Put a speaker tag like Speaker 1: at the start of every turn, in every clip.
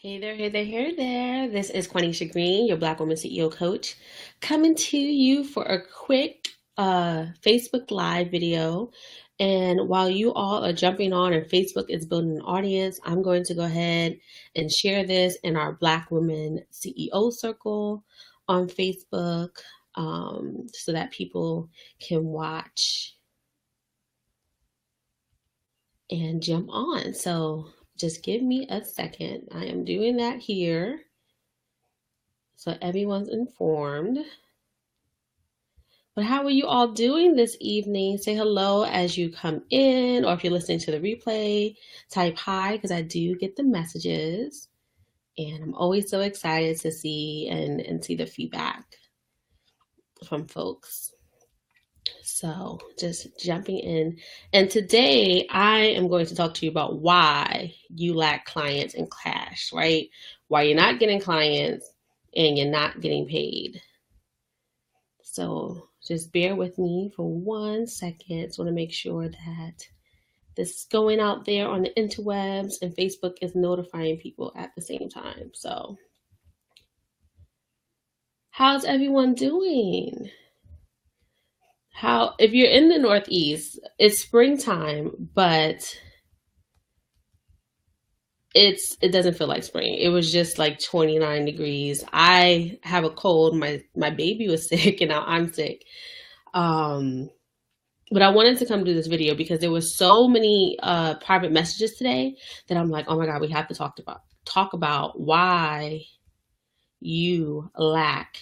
Speaker 1: Hey there. This is Quanisha Green, your Black Woman CEO coach, coming to you for a quick Facebook Live video. And while you all are jumping on and Facebook is building an audience, I'm going to go ahead and share this in our Black Women CEO circle on Facebook so that people can watch and jump on. So just give me a second. I am doing that here so everyone's informed. But how are you all doing this evening? Say hello as you come in, or if you're listening to the replay, type hi because I do get the messages. And I'm always so excited to see and see the feedback from folks. So just jumping in. And today I am going to talk to you about why you lack clients and cash, right? Why you're not getting clients and you're not getting paid. So just bear with me for 1 second. I want to make sure that this is going out there on the interwebs and Facebook is notifying people at the same time. So how's everyone doing? If you're in the Northeast, it's springtime, but it doesn't feel like spring. It was just like 29 degrees. I have a cold. My baby was sick and now I'm sick. But I wanted to come do this video because there was so many private messages today that I'm like, oh my God, we have to talk about why you lack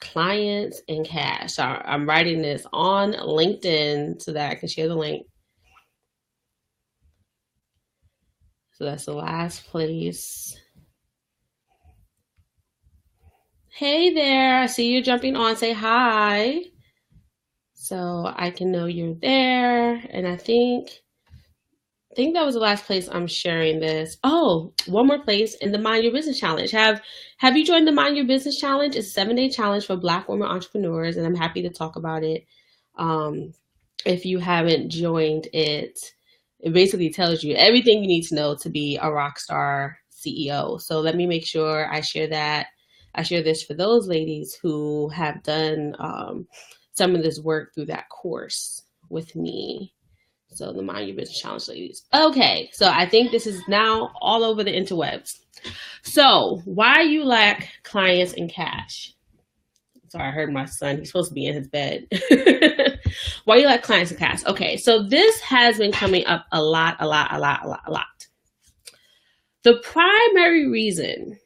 Speaker 1: clients and cash. So I'm writing this on LinkedIn so that I can share the link. So that's the last place. Hey there, I see you jumping on. Say hi so I can know you're there. And I think that was the last place I'm sharing this. Oh, one more place in the Mind Your Business Challenge. Have you joined the Mind Your Business Challenge? It's a 7-day challenge for Black women entrepreneurs, and I'm happy to talk about it. If you haven't joined it, it basically tells you everything you need to know to be a rock star CEO. So let me make sure I share that. I share this for those ladies who have done some of this work through that course with me. So the Mind Your Business Challenge ladies. Okay, so I think this is now all over the interwebs. So why you lack clients and cash? Sorry, I heard my son. He's supposed to be in his bed. Why you lack clients and cash? Okay, so this has been coming up a lot. The primary reason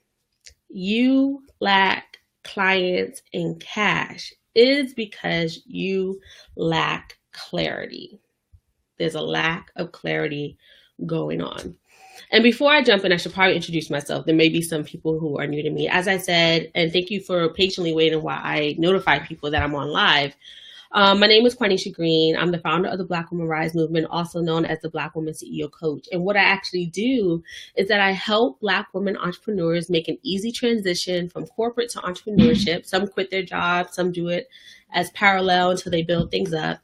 Speaker 1: you lack clients and cash is because you lack clarity. There's a lack of clarity going on. And before I jump in, I should probably introduce myself. There may be some people who are new to me. As I said, and thank you for patiently waiting while I notify people that I'm on live. My name is Quanisha Green. I'm the founder of the Black Woman Rise movement, also known as the Black Woman CEO Coach. And what I actually do is that I help Black women entrepreneurs make an easy transition from corporate to entrepreneurship. Some quit their jobs, some do it as parallel until they build things up.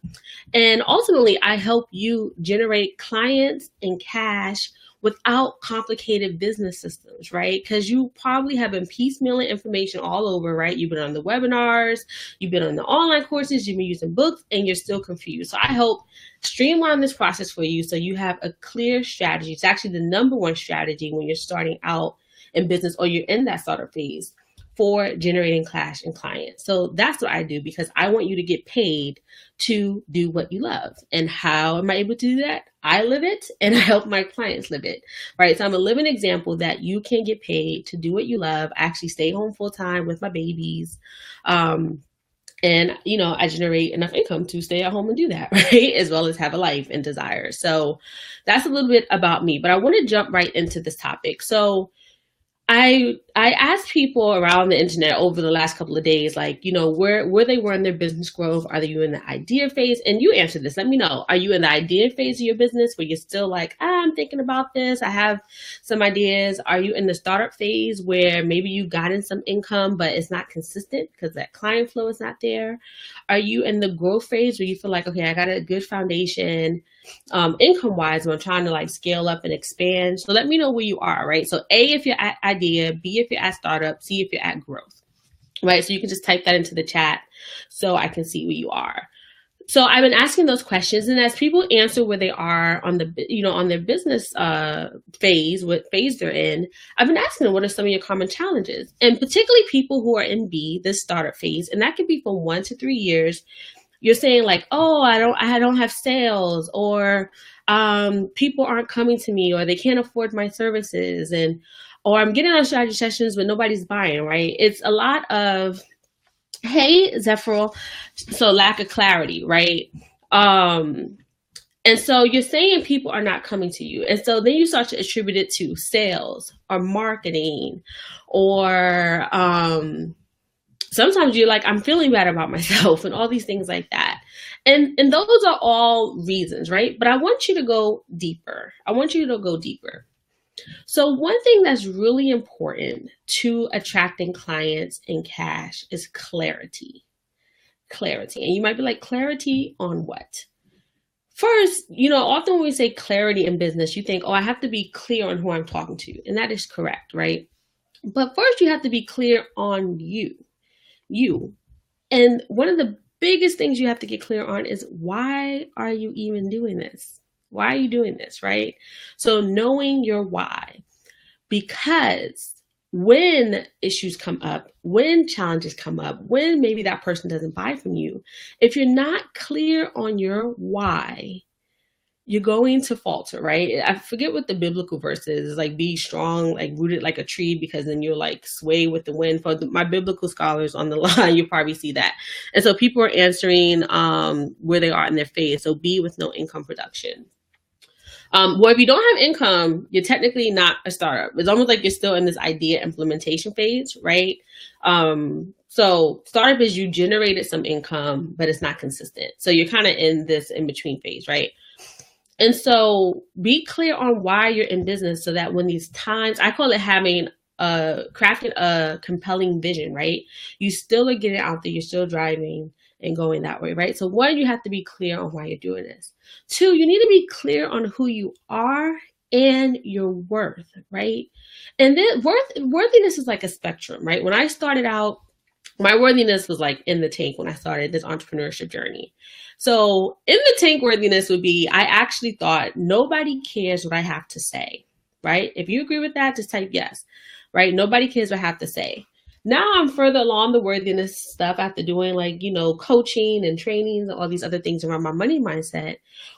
Speaker 1: And ultimately, I help you generate clients and cash without complicated business systems, right? Because you probably have been piecemealing information all over, right? You've been on the webinars, you've been on the online courses, you've been using books, and you're still confused. So I help streamline this process for you so you have a clear strategy. It's actually the number one strategy when you're starting out in business or you're in that startup phase for generating cash and clients. So that's what I do because I want you to get paid to do what you love. And how am I able to do that? I live it and I help my clients live it, right? So I'm a living example that you can get paid to do what you love. I actually stay home full time with my babies. And, I generate enough income to stay at home and do that, right? As well as have a life and desires. So that's a little bit about me, but I want to jump right into this topic. So I asked people around the internet over the last couple of days, like, where they were in their business growth. Are you in the idea phase? And you answered this. Let me know. Are you in the idea phase of your business where you're still like, I'm thinking about this. I have some ideas. Are you in the startup phase where maybe you've gotten some income, but it's not consistent because that client flow is not there? Are you in the growth phase where you feel like, okay, I got a good foundation. income wise when I'm trying to like scale up and expand. So let me know where you are, right? So A, if you're at idea, B, if you're at startup, C, if you're at growth, right? So you can just type that into the chat so I can see where you are. So I've been asking those questions, and as people answer where they are on the, on their business phase, what phase they're in, I've been asking them, what are some of your common challenges? And particularly people who are in B, this startup phase, and that could be from 1 to 3 years. You're saying like, oh, I don't have sales, or people aren't coming to me, or they can't afford my services, or I'm getting on strategy sessions but nobody's buying, right? It's a lot of, hey, Zephyr, so lack of clarity, right? And so you're saying people are not coming to you. And so then you start to attribute it to sales or marketing, or sometimes you're like, I'm feeling bad about myself and all these things like that. And those are all reasons, right? But I want you to go deeper. So one thing that's really important to attracting clients in cash is clarity. Clarity. And you might be like, clarity on what? First, often when we say clarity in business, you think, oh, I have to be clear on who I'm talking to. And that is correct, right? But first you have to be clear on you. And one of the biggest things you have to get clear on is, why are you even doing this? Why are you doing this, right? So knowing your why, because when issues come up, when challenges come up, when maybe that person doesn't buy from you, if you're not clear on your why, you're going to falter, right? I forget what the biblical verse is. It's like, be strong, like rooted like a tree, because then you'll like sway with the wind. For my biblical scholars on the line, you probably see that. And so people are answering where they are in their phase. So B, with no income production. Well, if you don't have income, you're technically not a startup. It's almost like you're still in this idea implementation phase, right? So startup is you generated some income, but it's not consistent. So you're kind of in this in-between phase, right? And so be clear on why you're in business, so that when these times, I call it having crafting a compelling vision, right? You still are getting out there, you're still driving and going that way, right? So one, you have to be clear on why you're doing this. Two, you need to be clear on who you are and your worth, right? And then worthiness is like a spectrum, right? When I started out, my worthiness was like in the tank when I started this entrepreneurship journey. So in the tank worthiness would be, I actually thought nobody cares what I have to say, right? If you agree with that, just type yes, right? Nobody cares what I have to say. Now I'm further along the worthiness stuff after doing like, coaching and trainings and all these other things around my money mindset,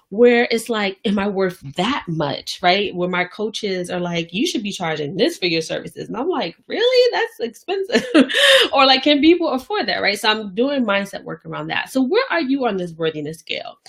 Speaker 1: where it's like, am I worth that much, right? Where my coaches are like, you should be charging this for your services. And I'm like, really? That's expensive. Or like, can people afford that, right? So I'm doing mindset work around that. So where are you on this worthiness scale?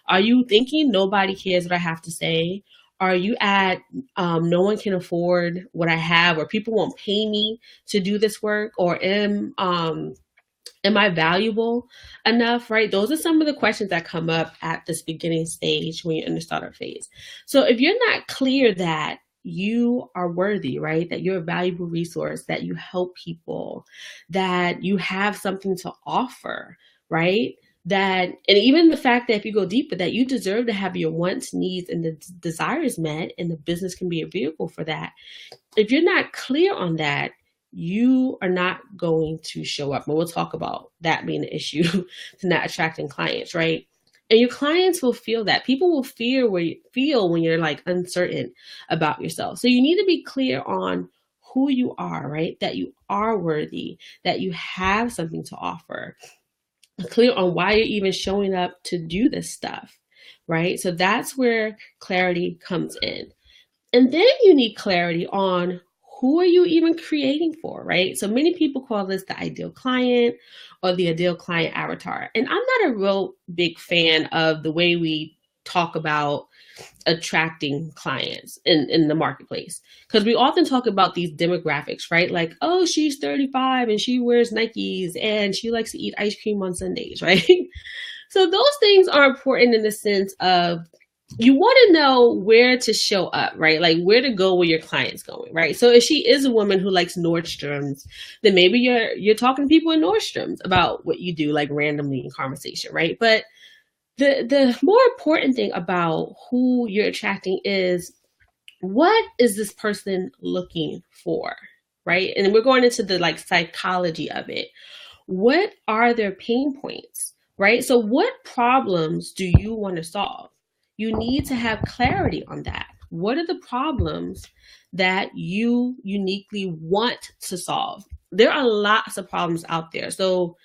Speaker 1: Are you thinking nobody cares what I have to say? Are you at no one can afford what I have, or people won't pay me to do this work? Or am I valuable enough, right? Those are some of the questions that come up at this beginning stage when you're in the startup phase. So if you're not clear that you are worthy, right? That you're a valuable resource, that you help people, that you have something to offer, right? That, and even the fact that if you go deeper, that you deserve to have your wants, needs, and the desires met, and the business can be a vehicle for that. If you're not clear on that, you are not going to show up. And we'll talk about that being an issue to not attracting clients, right? And your clients will feel that. People will feel when you're like uncertain about yourself. So you need to be clear on who you are, right? That you are worthy, that you have something to offer. Clear on why you're even showing up to do this stuff, right? So that's where clarity comes in. And then you need clarity on who are you even creating for, right? So many people call this the ideal client or the ideal client avatar. And I'm not a real big fan of the way we talk about attracting clients in the marketplace, because we often talk about these demographics, right? Like, oh, she's 35 and she wears Nikes and she likes to eat ice cream on Sundays, right? So those things are important in the sense of, you want to know where to show up, right? Like where to go where your client's going, right? So if she is a woman who likes Nordstrom's, then maybe you're talking to people in Nordstrom's about what you do, like randomly in conversation, right? But The more important thing about who you're attracting is, what is this person looking for, right? And we're going into the like psychology of it. What are their pain points, right? So what problems do you want to solve? You need to have clarity on that. What are the problems that you uniquely want to solve? There are lots of problems out there. So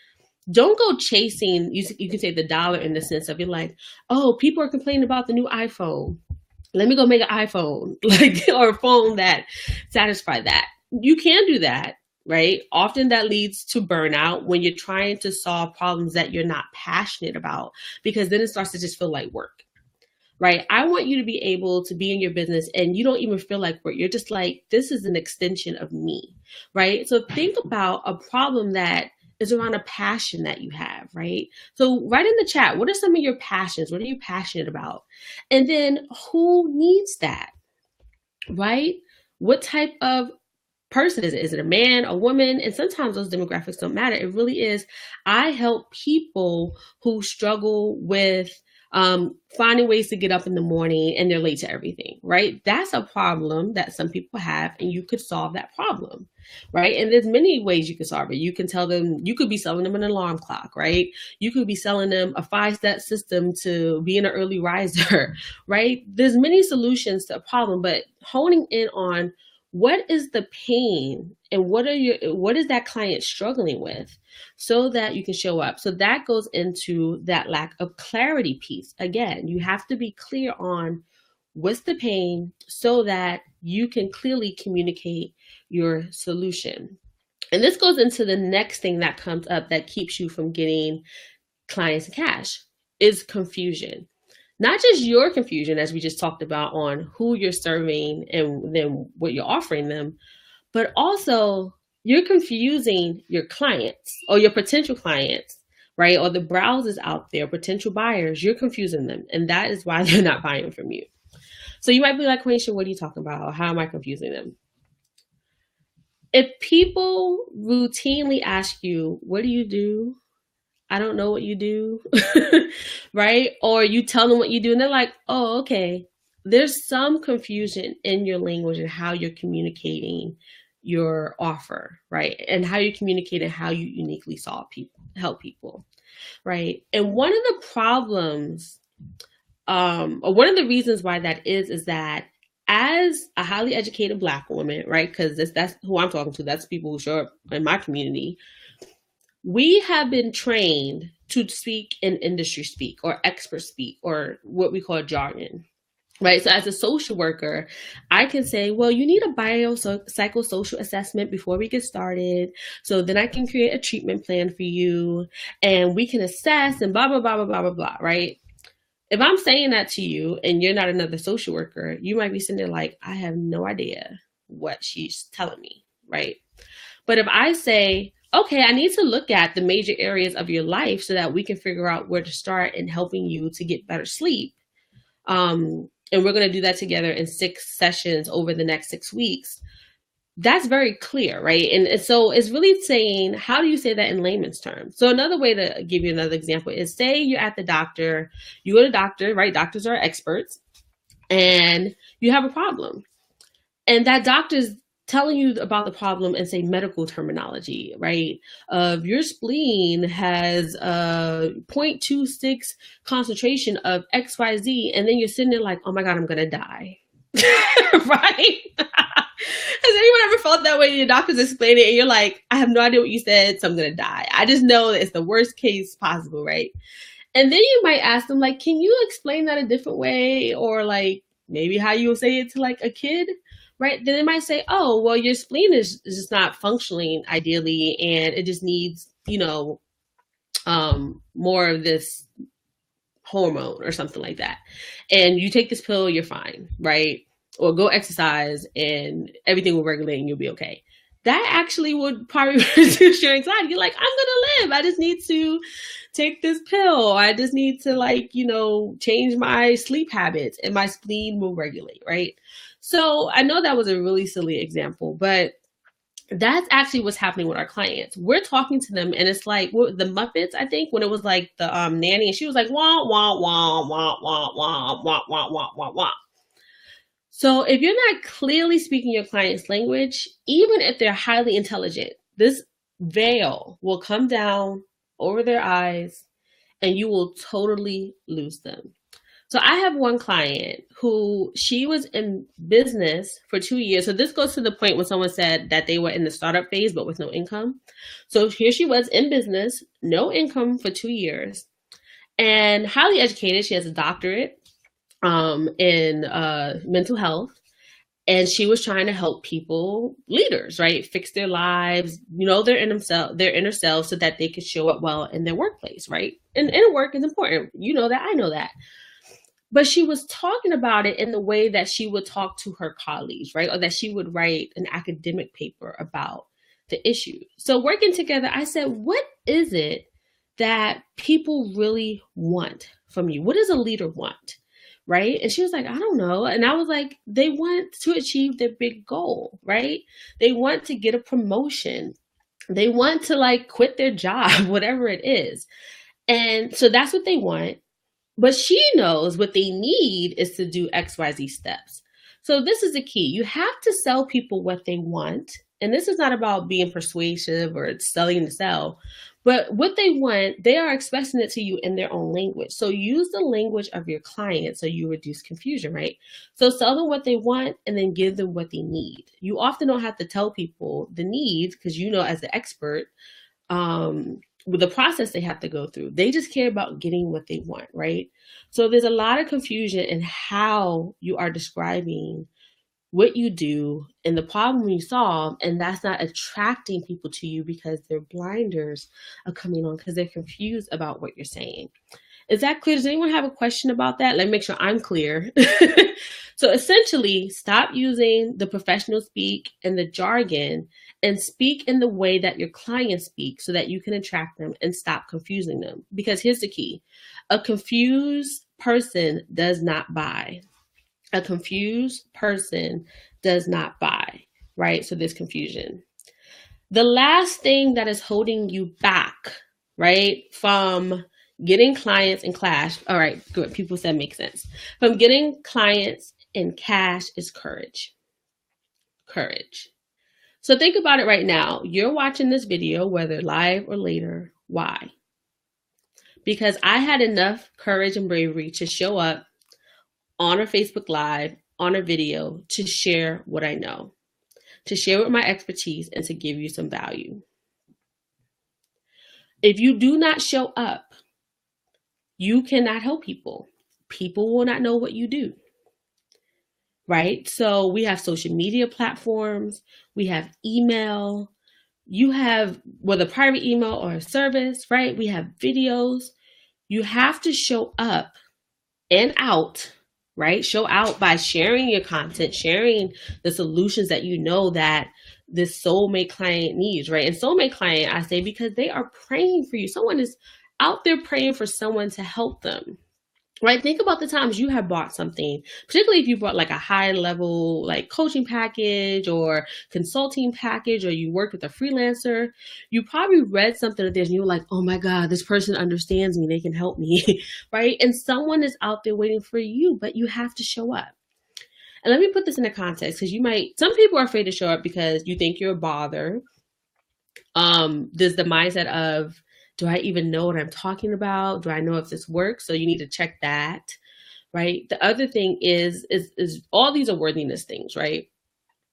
Speaker 1: don't go chasing, you can say the dollar, in the sense of, you're like, oh, people are complaining about the new iPhone. Let me go make an iPhone, like, or a phone that satisfy that. You can do that, right? Often that leads to burnout when you're trying to solve problems that you're not passionate about, because then it starts to just feel like work, right? I want you to be able to be in your business and you don't even feel like work. You're just like, this is an extension of me, right? So think about a problem that is around a passion that you have, right? So write in the chat, what are some of your passions? What are you passionate about? And then who needs that, right? What type of person is it? Is it a man, a woman? And sometimes those demographics don't matter. It really is. I help people who struggle with finding ways to get up in the morning and they're late to everything, right? That's a problem that some people have, and you could solve that problem, right? And there's many ways you can solve it. You can tell them, you could be selling them an alarm clock, right? You could be selling them a 5-step system to be an early riser, right? There's many solutions to a problem, but honing in on what is the pain and what is that client struggling with, so that you can show up. So that goes into that lack of clarity piece. Again, you have to be clear on what's the pain so that you can clearly communicate your solution. And this goes into the next thing that comes up that keeps you from getting clients and cash, is confusion. Not just your confusion, as we just talked about, on who you're serving and then what you're offering them, but also you're confusing your clients or your potential clients, right? Or the browsers out there, potential buyers, you're confusing them. And that is why they're not buying from you. So you might be like, Quanisha, what are you talking about? How am I confusing them? If people routinely ask you, what do you do? I don't know what you do, right? Or you tell them what you do and they're like, oh, okay. There's some confusion in your language and how you're communicating your offer, right? And how you're communicating how you uniquely help people, right? And one of the problems, or one of the reasons why that is that as a highly educated Black woman, right? Because that's who I'm talking to. That's people who show up in my community. We have been trained to speak in industry speak or expert speak, or what we call jargon, right? So as a social worker, I can say, well, you need a biopsychosocial assessment before we get started. So then I can create a treatment plan for you and we can assess and blah, blah, blah, blah, blah, blah, blah, right? If I'm saying that to you and you're not another social worker, you might be sitting there like, I have no idea what she's telling me, right? But if I say, okay, I need to look at the major areas of your life so that we can figure out where to start in helping you to get better sleep. And we're going to do that together in 6 sessions over the next 6 weeks. That's very clear, right? And so it's really saying, how do you say that in layman's terms? So another way to give you another example is, say you're at the doctor, you go to the doctor, right? Doctors are experts, and you have a problem. And that doctor's telling you about the problem and say medical terminology, right? Your spleen has a 0.26 concentration of XYZ. And then you're sitting there like, oh my God, I'm going to die. Right? Has anyone ever felt that way? Your doctor's explaining it and you're like, I have no idea what you said, so I'm going to die. I just know that it's the worst case possible, right? And then you might ask them, like, can you explain that a different way? Or like maybe how you would say it to like a kid, right? Then they might say, oh, well, your spleen is just not functioning ideally, and it just needs, more of this hormone or something like that. And you take this pill, you're fine, right? Or go exercise and everything will regulate and you'll be okay. That actually would probably reduce your anxiety. You're like, I'm going to live. I just need to take this pill. I just need to change my sleep habits and my spleen will regulate, right? So I know that was a really silly example, but That's actually what's happening with our clients. We're talking to them, and it's like the Muppets, I think, when it was like the nanny, and she was like, wah, wah, wah, wah, wah, wah, wah, wah, wah, wah, wah. So if you're not clearly speaking your client's language, even if they're highly intelligent, this veil will come down over their eyes and you will totally lose them. So I have one client who she was in business for 2 years. So this goes to the point when someone said that they were in the startup phase, but with no income. So here she was in business, no income for 2 years, and highly educated. She has a doctorate in mental health. And she was trying to help people, leaders, right, fix their lives, their inner selves, so that they could show up well in their workplace, right? And inner work is important. You know that, I know that. But she was talking about it in the way that she would talk to her colleagues, right? Or that she would write an academic paper about the issue. So working together, I said, what is it that people really want from you? What does a leader want? Right? And she was like, I don't know. And I was like, they want to achieve their big goal, right? They want to get a promotion. They want to like quit their job, whatever it is. And so that's what they want. But she knows what they need is to do XYZ steps. So this is the key. You have to sell people what they want. And this is not about being persuasive or selling to sell, but what they want, they are expressing it to you in their own language. So use the language of your client so you reduce confusion, right? So sell them what they want and then give them what they need. You often don't have to tell people the needs because you know as the expert, with the process they have to go through. They just care about getting what they want, right? So there's a lot of confusion in how you are describing what you do and the problem you solve, and that's not attracting people to you because their blinders are coming on because they're confused about what you're saying. Is that clear? Does anyone have a question about that? Let me make sure I'm clear. So essentially, stop using the professional speak and the jargon and speak in the way that your clients speak so that you can attract them and stop confusing them. Because here's the key. A confused person does not buy. A confused person does not buy, right? So there's confusion. The last thing that is holding you back, right, from getting clients in cash. All right, good. People said makes sense. From getting clients in cash is courage. Courage. So think about it right now. You're watching this video, whether live or later. Why? Because I had enough courage and bravery to show up on a Facebook Live, on a video, to share what I know, to share with my expertise, and to give you some value. If you do not show up, you cannot help people. People will not know what you do, right? So we have social media platforms, we have email, you have whether private email or a service, right? We have videos. You have to show up and out, right? Show out by sharing your content, sharing the solutions that you know that this soulmate client needs, right? And soulmate client, I say, because they are praying for you. Someone is out there praying for someone to help them, right? Think about the times you have bought something, particularly if you bought like a high level, like coaching package or consulting package, or you work with a freelancer. You probably read something of theirs and you're like, oh my God, this person understands me. They can help me, right? And someone is out there waiting for you, but you have to show up. And let me put this into context because some people are afraid to show up because you think you're a bother. There's the mindset of, do I even know what I'm talking about? Do I know if this works? So you need to check that, right? The other thing is all these are worthiness things, right?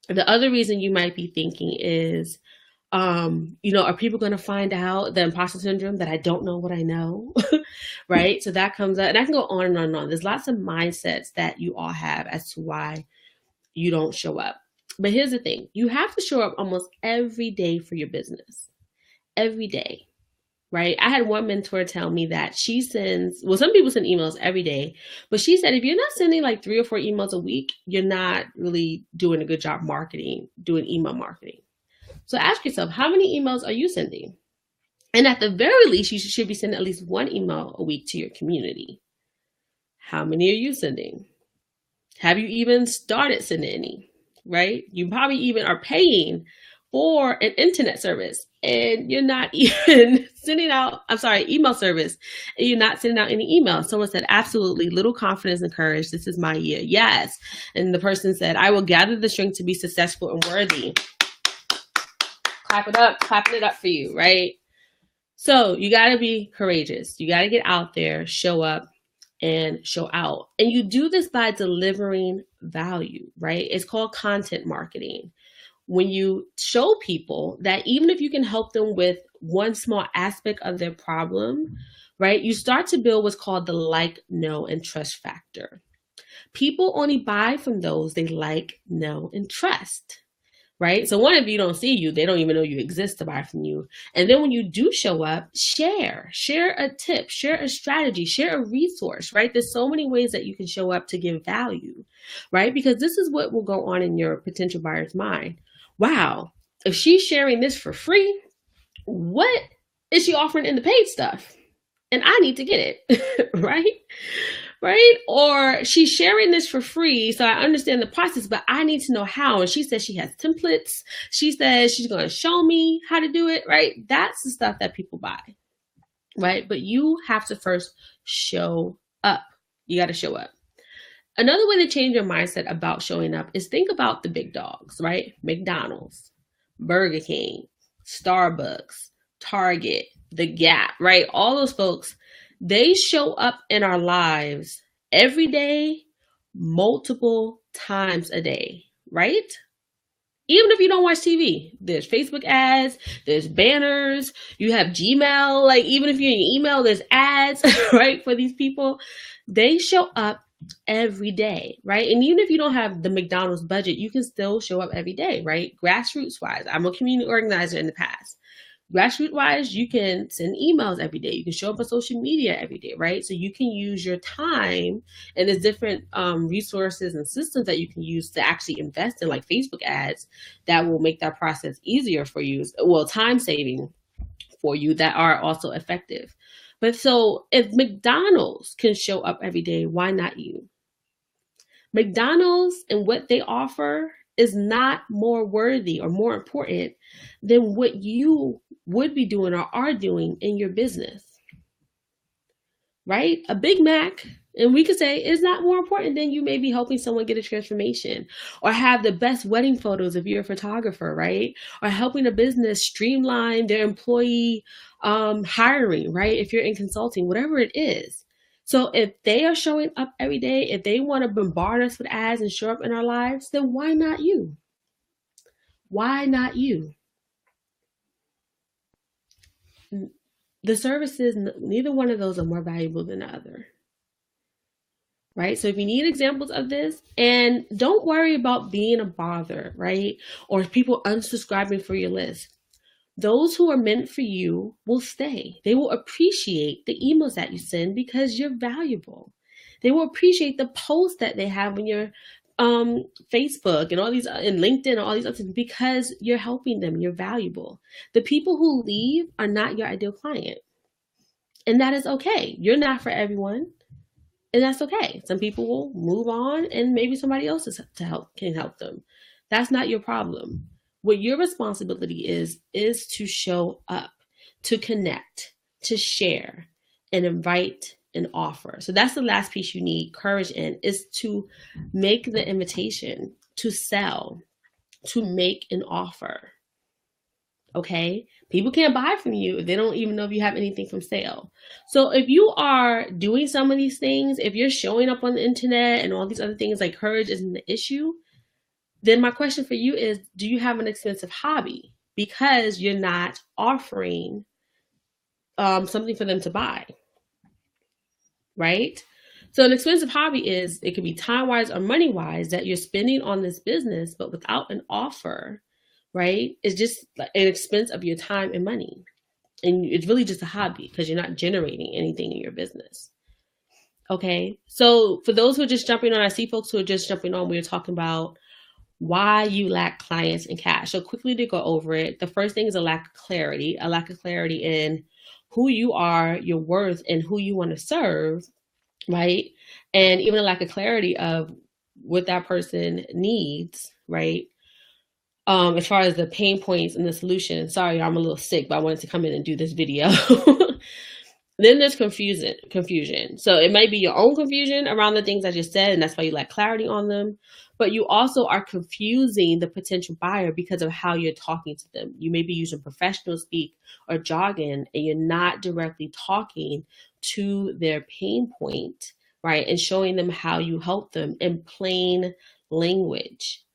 Speaker 1: The other reason you might be thinking is, are people going to find out the imposter syndrome that I don't know what I know, right? So that comes up, and I can go on and on and on. There's lots of mindsets that you all have as to why you don't show up. But here's the thing. You have to show up almost every day for your business. Every day. Right? I had one mentor tell me that some people send emails every day, but she said, if you're not sending like 3 or 4 emails a week, you're not really doing a good job doing email marketing. So ask yourself, how many emails are you sending? And at the very least, you should be sending at least 1 email a week to your community. How many are you sending? Have you even started sending any? Right? You probably even are paying for an internet service and you're not even email service, and you're not sending out any emails. Someone said, absolutely, little confidence and courage. This is my year. Yes. And the person said, I will gather the strength to be successful and worthy. Clapping it up for you, right? So you got to be courageous. You got to get out there, show up, and show out. And you do this by delivering value, right? It's called content marketing. When you show people that even if you can help them with one small aspect of their problem, right, you start to build what's called the like, know, and trust factor. People only buy from those they like, know, and trust, right? So one, if you don't see you, they don't even know you exist to buy from you. And then when you do show up, share a tip, share a strategy, share a resource, right? There's so many ways that you can show up to give value, right? Because this is what will go on in your potential buyer's mind. Wow, if she's sharing this for free, what is she offering in the paid stuff? And I need to get it, right? Right? Or she's sharing this for free, so I understand the process, but I need to know how. And she says she has templates. She says she's going to show me how to do it, right? That's the stuff that people buy, right? But you have to first show up. You got to show up. Another way to change your mindset about showing up is think about the big dogs, right? McDonald's, Burger King, Starbucks, Target, The Gap, right? All those folks, they show up in our lives every day, multiple times a day, right? Even if you don't watch TV, there's Facebook ads, there's banners, you have Gmail, like even if you're in your email, there's ads, right? For these people, they show up every day, right? And even if you don't have the McDonald's budget, you can still show up every day, right? Grassroots wise, I'm a community organizer in the past. Grassroots wise, you can send emails every day. You can show up on social media every day, right? So you can use your time, and there's different resources and systems that you can use to actually invest in, like Facebook ads, that will make that process easier for you. Well, time saving for you, that are also effective. But so if McDonald's can show up every day, why not you? McDonald's and what they offer is not more worthy or more important than what you would be doing or are doing in your business, right? A Big Mac, and we could say, is not more important than you maybe helping someone get a transformation or have the best wedding photos if you're a photographer, right? Or helping a business streamline their employee hiring, right? If you're in consulting, whatever it is. So if they are showing up every day, if they want to bombard us with ads and show up in our lives, then why not you? Why not you? The services, neither one of those are more valuable than the other, right? So if you need examples of this, and don't worry about being a bother, right? Or people unsubscribing for your list. Those who are meant for you will stay. They will appreciate the emails that you send because you're valuable. They will appreciate the posts that they have on your Facebook and all these, and LinkedIn and all these other things, because you're helping them. You're valuable. The people who leave are not your ideal client, and that is okay. You're not for everyone, and that's okay. Some people will move on, and maybe somebody else can help them. That's not your problem. What your responsibility is to show up, to connect, to share, and invite and offer. So that's the last piece you need courage in, is to make the invitation, to sell, to make an offer. Okay? People can't buy from you if they don't even know if you have anything from sale. So if you are doing some of these things, if you're showing up on the internet and all these other things, like courage isn't the issue, then my question for you is, do you have an expensive hobby? Because you're not offering something for them to buy, right? So an expensive hobby is, it could be time-wise or money-wise that you're spending on this business, but without an offer, right? It's just an expense of your time and money. And it's really just a hobby because you're not generating anything in your business. Okay, so for those who are just jumping on, I see folks who are just jumping on, we were talking about why you lack clients and cash. So quickly to go over it, the first thing is a lack of clarity in who you are, your worth, and who you want to serve, right? And even a lack of clarity of what that person needs, right? as far as the pain points and the solution. Sorry, I'm a little sick, but I wanted to come in and do this video. Then there's confusion. So it might be your own confusion around the things I just said, and that's why you lack clarity on them. But you also are confusing the potential buyer because of how you're talking to them. You may be using professional speak or jargon, and you're not directly talking to their pain point, right? And showing them how you help them in plain language,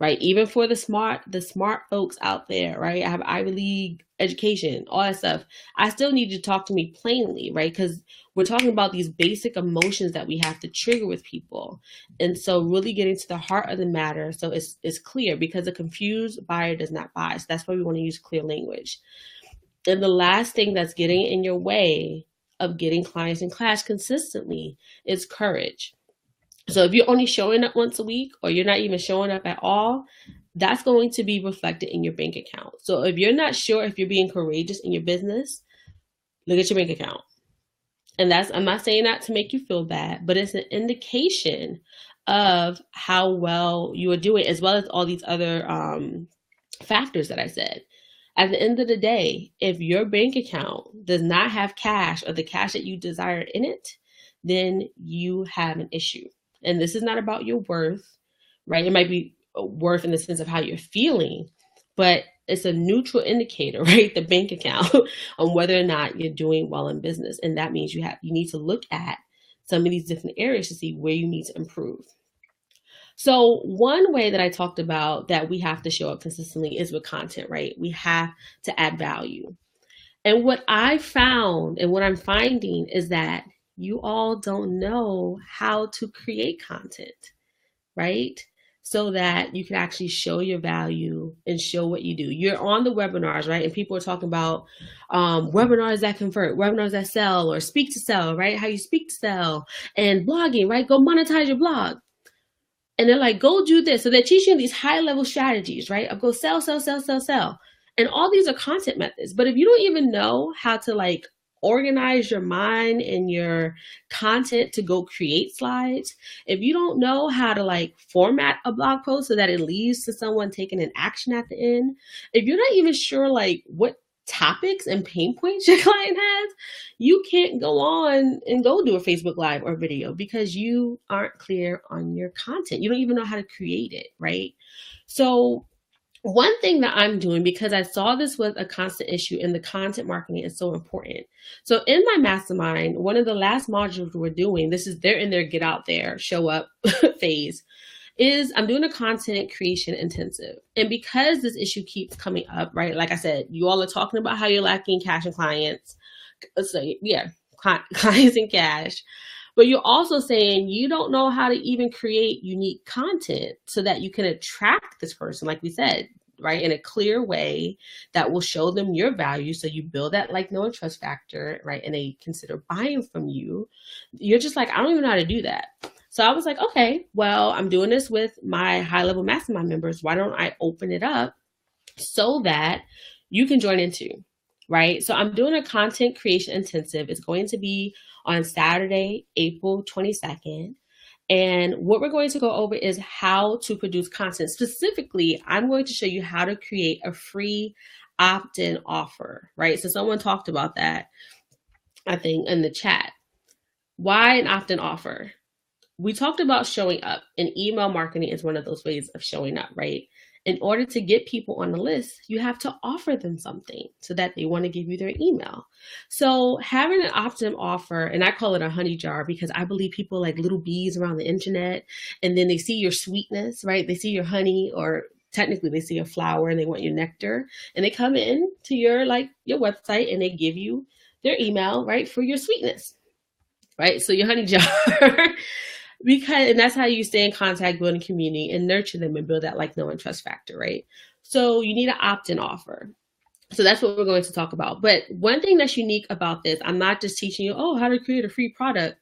Speaker 1: right? Even for the smart folks out there, right? I have Ivy League education, all that stuff. I still need you to talk to me plainly, right? Because we're talking about these basic emotions that we have to trigger with people. And so really getting to the heart of the matter so it's clear, because a confused buyer does not buy. So that's why we want to use clear language. And the last thing that's getting in your way of getting clients in class consistently is courage. So if you're only showing up once a week, or you're not even showing up at all, that's going to be reflected in your bank account. So if you're not sure if you're being courageous in your business, look at your bank account. And I'm not saying that to make you feel bad, but it's an indication of how well you are doing, as well as all these other factors that I said. At the end of the day, if your bank account does not have cash, or the cash that you desire in it, then you have an issue. And this is not about your worth, right? It might be worth in the sense of how you're feeling, but it's a neutral indicator, right? The bank account on whether or not you're doing well in business. And that means you need to look at some of these different areas to see where you need to improve. So one way that I talked about that we have to show up consistently is with content, right? We have to add value. And what I found and what I'm finding is that you all don't know how to create content, right? So that you can actually show your value and show what you do. You're on the webinars, right? And people are talking about webinars that convert, webinars that sell, or speak to sell, right? How you speak to sell, and blogging, right? Go monetize your blog. And they're like, go do this. So they're teaching these high level strategies, right? Of go sell, sell, sell, sell, sell. And all these are content methods. But if you don't even know how to like organize your mind and your content to go create slides, if you don't know how to like format a blog post so that it leads to someone taking an action at the end, if you're not even sure like what topics and pain points your client has, you can't go on and go do a Facebook Live or video because you aren't clear on your content. You don't even know how to create it, right? So one thing that I'm doing, because I saw this was a constant issue in the content marketing is so important. So in my mastermind, one of the last modules we're doing, they're in their get out there, show up phase, is I'm doing a content creation intensive. And because this issue keeps coming up, right? Like I said, you all are talking about how you're lacking cash and clients. So yeah, clients and cash. But you're also saying you don't know how to even create unique content so that you can attract this person, like we said, right, in a clear way that will show them your value. So you build that like, know, and trust factor, right, and they consider buying from you. You're just like, I don't even know how to do that. So I was like, okay, well, I'm doing this with my high-level mastermind members. Why don't I open it up so that you can join in too, right? So I'm doing a content creation intensive. It's going to be on Saturday, April 22nd. And what we're going to go over is how to produce content. Specifically, I'm going to show you how to create a free opt-in offer, right? So someone talked about that, I think, in the chat. Why an opt-in offer? We talked about showing up, and email marketing is one of those ways of showing up, right? In order to get people on the list, you have to offer them something so that they want to give you their email. So having an opt-in offer, and I call it a honey jar because I believe people like little bees around the internet, and then they see your sweetness, right? They see your honey, or technically they see a flower and they want your nectar, and they come in to your website and they give you their email, right, for your sweetness, right? So your honey jar. And that's how you stay in contact, build a community, and nurture them and build that like, know, and trust factor, right? So you need an opt-in offer. So that's what we're going to talk about. But one thing that's unique about this, I'm not just teaching you, how to create a free product.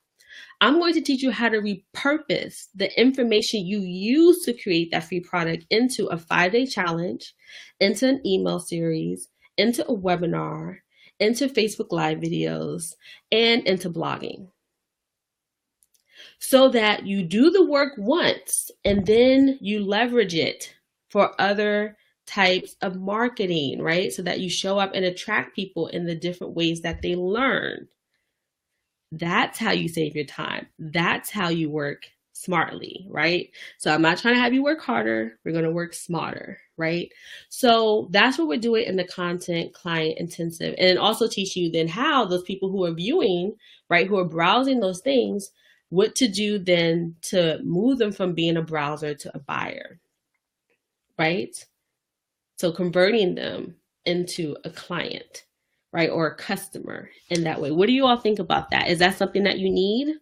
Speaker 1: I'm going to teach you how to repurpose the information you use to create that free product into a 5-day challenge, into an email series, into a webinar, into Facebook Live videos, and into blogging. So that you do the work once and then you leverage it for other types of marketing, right? So that you show up and attract people in the different ways that they learn. That's how you save your time. That's how you work smartly, right? So I'm not trying to have you work harder. We're going to work smarter, right? So that's what we're doing in the content client intensive. And also teach you then how those people who are viewing, right, who are browsing those things, what to do then to move them from being a browser to a buyer, right? So converting them into a client, right? Or a customer in that way. What do you all think about that? Is that something that you need?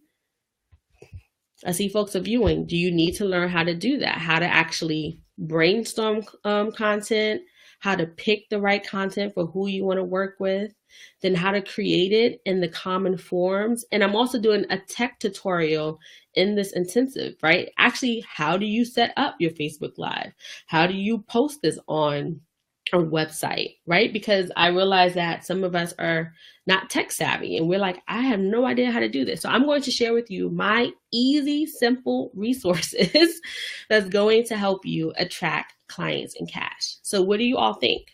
Speaker 1: I see folks are viewing. Do you need to learn how to do that? How to actually brainstorm content, how to pick the right content for who you want to work with, then how to create it in the common forms. And I'm also doing a tech tutorial in this intensive, right? Actually, how do you set up your Facebook Live? How do you post this on a website, right? Because I realize that some of us are not tech savvy and we're like, I have no idea how to do this. So I'm going to share with you my easy, simple resources that's going to help you attract clients and cash. So what do you all think?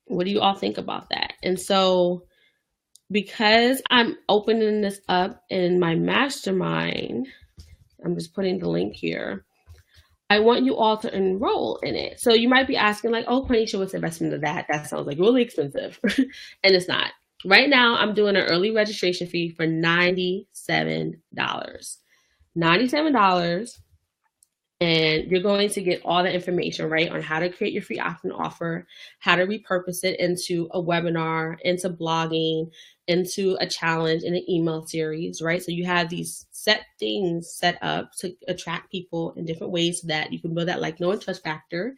Speaker 1: What do you all think about that? And so because I'm opening this up in my mastermind, I'm just putting the link here. I want you all to enroll in it. So you might be asking like, oh, Quenisha, what's the investment of that? That sounds like really expensive. And it's not. Right now, I'm doing an early registration fee for $97. $97. And you're going to get all the information, right, on how to create your free opt-in offer, how to repurpose it into a webinar, into blogging, into a challenge, in an email series, right? So you have these set things set up to attract people in different ways so that you can build that like, know, and trust factor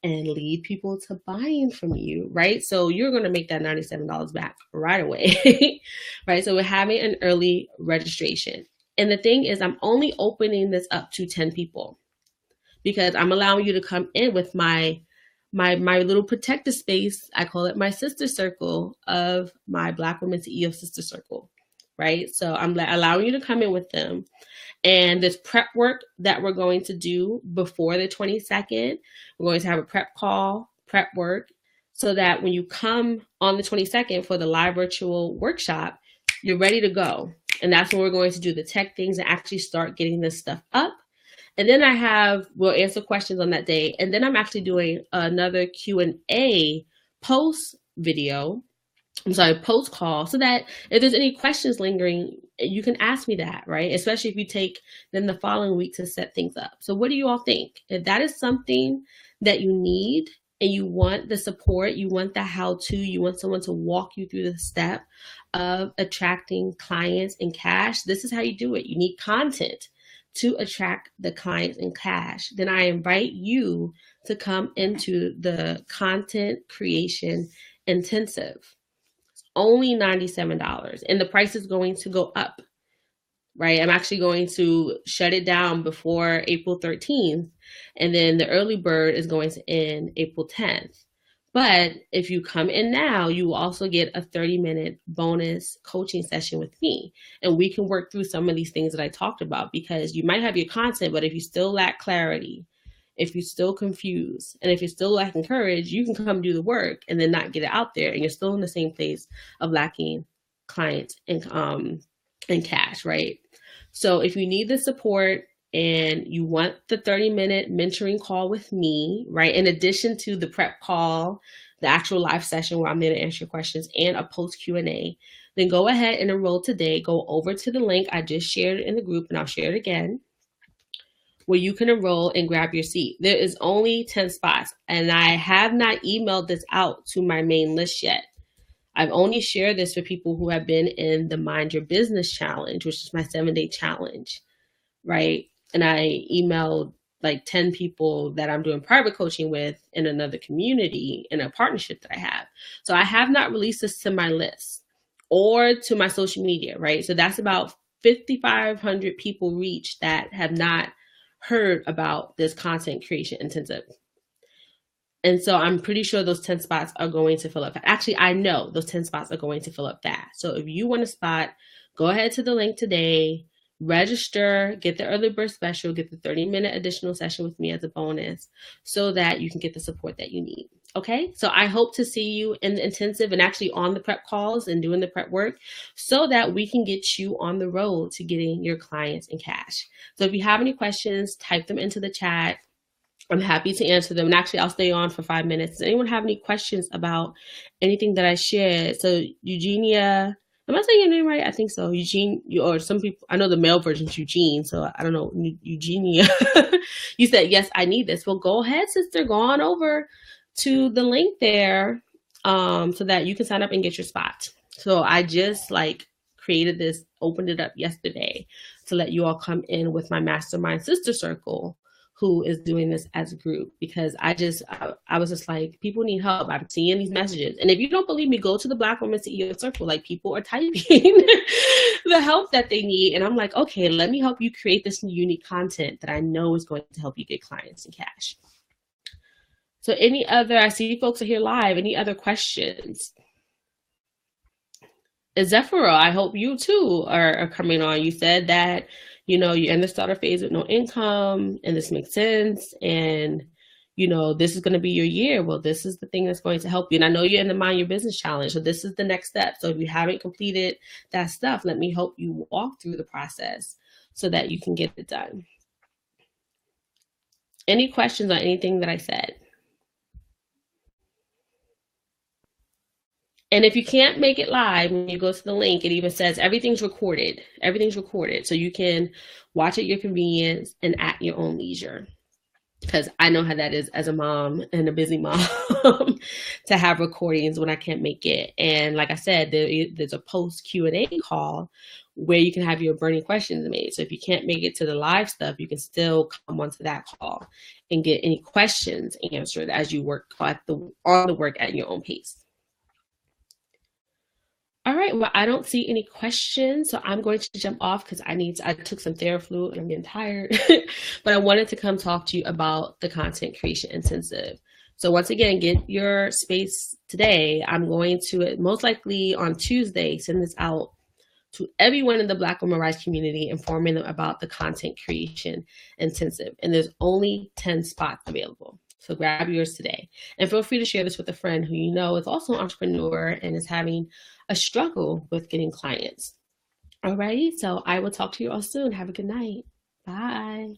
Speaker 1: and lead people to buying from you, right? So you're going to make that $97 back right away, right? So we're having an early registration. And the thing is, I'm only opening this up to 10 people, because I'm allowing you to come in with my little protective space. I call it my sister circle of my Black Women CEO sister circle, right? So I'm allowing you to come in with them. And this prep work that we're going to do before the 22nd, we're going to have a prep call, prep work, so that when you come on the 22nd for the live virtual workshop, you're ready to go. And that's when we're going to do the tech things and actually start getting this stuff up. And then we'll answer questions on that day. And then I'm actually doing another Q&A post call, so that if there's any questions lingering, you can ask me that, right? Especially if you take then the following week to set things up. So what do you all think? If that is something that you need and you want the support, you want the how-to, you want someone to walk you through the step of attracting clients and cash, this is how you do it. You need content to attract the clients and cash, then I invite you to come into the content creation intensive. It's only $97, and the price is going to go up, right? I'm actually going to shut it down before April 13th, and then the early bird is going to end April 10th. But if you come in now, you will also get a 30-minute bonus coaching session with me. And we can work through some of these things that I talked about, because you might have your content, but if you still lack clarity, if you're still confused, and if you're still lacking courage, you can come do the work and then not get it out there. And you're still in the same place of lacking clients and cash, right? So if you need the support, and you want the 30-minute mentoring call with me, right, in addition to the prep call, the actual live session where I'm there to answer your questions, and a post Q&A, then go ahead and enroll today. Go over to the link I just shared in the group, and I'll share it again, where you can enroll and grab your seat. There is only 10 spots, and I have not emailed this out to my main list yet. I've only shared this for people who have been in the Mind Your Business Challenge, which is my 7-day challenge, right? And I emailed like 10 people that I'm doing private coaching with in another community in a partnership that I have. So I have not released this to my list or to my social media, right? So that's about 5,500 people reached that have not heard about this content creation intensive. And so I'm pretty sure those 10 spots are going to fill up. Actually, I know those 10 spots are going to fill up fast. So if you want a spot, go ahead to the link today, register, get the early bird special, get the 30-minute additional session with me as a bonus so that you can get the support that you need. Okay, so I hope to see you in the intensive and actually on the prep calls and doing the prep work so that we can get you on the road to getting your clients in cash. So if you have any questions, type them into the chat. I'm happy to answer them. And actually, I'll stay on for 5 minutes. Does anyone have any questions about anything that I shared? So Eugenia, am I saying your name right? I think so. Eugene, or some people, I know the male version is Eugene, so I don't know. Eugenia, you said, yes, I need this. Well, go ahead, sister. Go on over to the link there so that you can sign up and get your spot. So I just created this, opened it up yesterday to let you all come in with my mastermind sister circle who is doing this as a group, because I was just like, people need help. I'm seeing these messages. And if you don't believe me, go to the Black Woman CEO circle. People are typing the help that they need. And I'm like, okay, let me help you create this unique content that I know is going to help you get clients in cash. So I see folks are here live. Any other questions? Zephiro, I hope you too are coming on. You said that, you're in the starter phase with no income, and this makes sense. And, this is going to be your year. Well, this is the thing that's going to help you. And I know you're in the Mind Your Business Challenge. So this is the next step. So if you haven't completed that stuff, let me help you walk through the process so that you can get it done. Any questions on anything that I said? And if you can't make it live, when you go to the link, it even says everything's recorded. Everything's recorded. So you can watch at your convenience and at your own leisure. Because I know how that is as a mom and a busy mom to have recordings when I can't make it. And like I said, there's a post Q&A call where you can have your burning questions made. So if you can't make it to the live stuff, you can still come onto that call and get any questions answered as you work on the work at your own pace. All right, well, I don't see any questions, so I'm going to jump off because I took some Theraflu and I'm getting tired, but I wanted to come talk to you about the Content Creation Intensive. So once again, get your space today. I'm going to, most likely on Tuesday, send this out to everyone in the Black Women Rise community, informing them about the Content Creation Intensive. And there's only 10 spots available. So grab yours today. And feel free to share this with a friend who you know is also an entrepreneur and is having a struggle with getting clients. All right, so I will talk to you all soon. Have a good night. Bye.